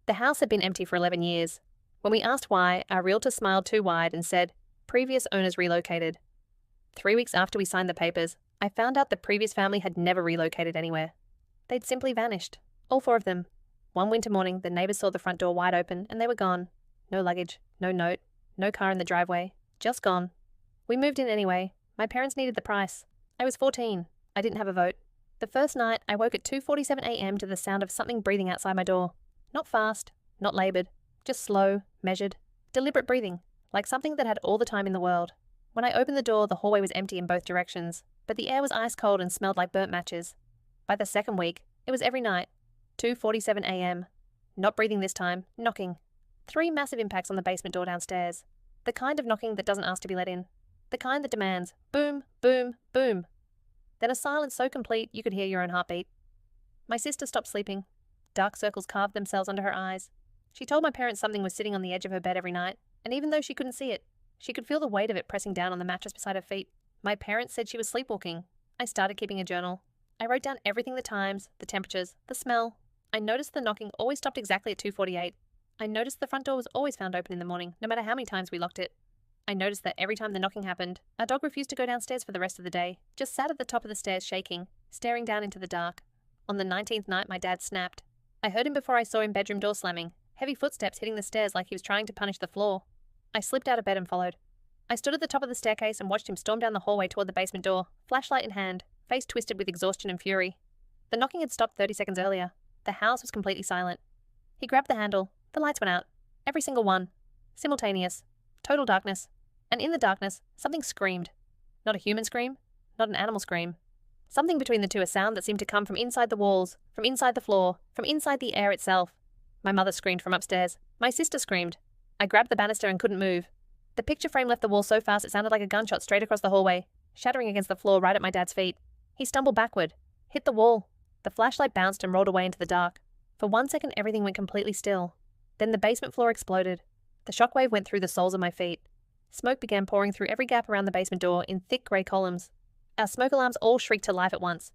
The house had been empty for 11 years. When we asked why, our realtor smiled too wide and said, previous owners relocated. 3 weeks after we signed the papers, I found out the previous family had never relocated anywhere. They'd simply vanished. All 4 of them. One winter morning, the neighbors saw the front door wide open and they were gone. No luggage, no note, no car in the driveway. Just gone. We moved in anyway. My parents needed the price. I was 14. I didn't have a vote. The first night, I woke at 2:47 a.m. to the sound of something breathing outside my door. Not fast, not labored, just slow, measured, deliberate breathing, like something that had all the time in the world. When I opened the door, the hallway was empty in both directions, but the air was ice cold and smelled like burnt matches. By the second week, it was every night. 2:47 a.m. Not breathing this time, knocking. 3 massive impacts on the basement door downstairs. The kind of knocking that doesn't ask to be let in. The kind that demands boom, boom, boom. Then a silence so complete you could hear your own heartbeat. My sister stopped sleeping. Dark circles carved themselves under her eyes. She told my parents something was sitting on the edge of her bed every night, and even though she couldn't see it, she could feel the weight of it pressing down on the mattress beside her feet. My parents said she was sleepwalking. I started keeping a journal. I wrote down everything: the times, the temperatures, the smell. I noticed the knocking always stopped exactly at 2:48. I noticed the front door was always found open in the morning, no matter how many times we locked it. I noticed that every time the knocking happened, our dog refused to go downstairs for the rest of the day, just sat at the top of the stairs shaking, staring down into the dark. On the 19th night, my dad snapped. I heard him before I saw him bedroom door slamming, heavy footsteps hitting the stairs like he was trying to punish the floor. I slipped out of bed and followed. I stood at the top of the staircase and watched him storm down the hallway toward the basement door, flashlight in hand, face twisted with exhaustion and fury. The knocking had stopped 30 seconds earlier. The house was completely silent. He grabbed the handle. The lights went out. Every single one. Simultaneous. Total darkness. And in the darkness, something screamed. Not a human scream, not an animal scream. Something between the two, a sound that seemed to come from inside the walls, from inside the floor, from inside the air itself. My mother screamed from upstairs. My sister screamed. I grabbed the banister and couldn't move. The picture frame left the wall so fast it sounded like a gunshot straight across the hallway, shattering against the floor right at my dad's feet. He stumbled backward, hit the wall. The flashlight bounced and rolled away into the dark. For 1 second, everything went completely still. Then the basement floor exploded. The shockwave went through the soles of my feet. Smoke began pouring through every gap around the basement door in thick grey columns. Our smoke alarms all shrieked to life at once.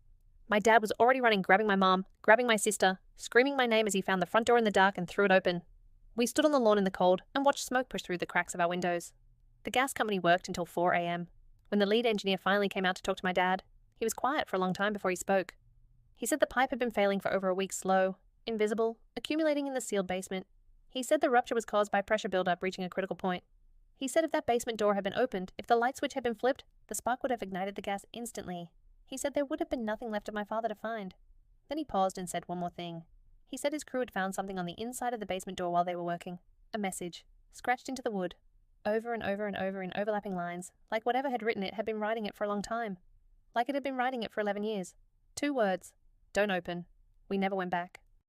My dad was already running, grabbing my mom, grabbing my sister, screaming my name as he found the front door in the dark and threw it open. We stood on the lawn in the cold and watched smoke push through the cracks of our windows. The gas company worked until 4 a.m. When the lead engineer finally came out to talk to my dad, he was quiet for a long time before he spoke. He said the pipe had been failing for over a week, slow, invisible, accumulating in the sealed basement. He said the rupture was caused by pressure buildup reaching a critical point. He said if that basement door had been opened, if the light switch had been flipped, the spark would have ignited the gas instantly. He said there would have been nothing left of my father to find. Then he paused and said one more thing. He said his crew had found something on the inside of the basement door while they were working. A message, scratched into the wood, over and over and over in overlapping lines, like whatever had written it had been writing it for a long time. Like it had been writing it for 11 years. 2 words. Don't open. We never went back.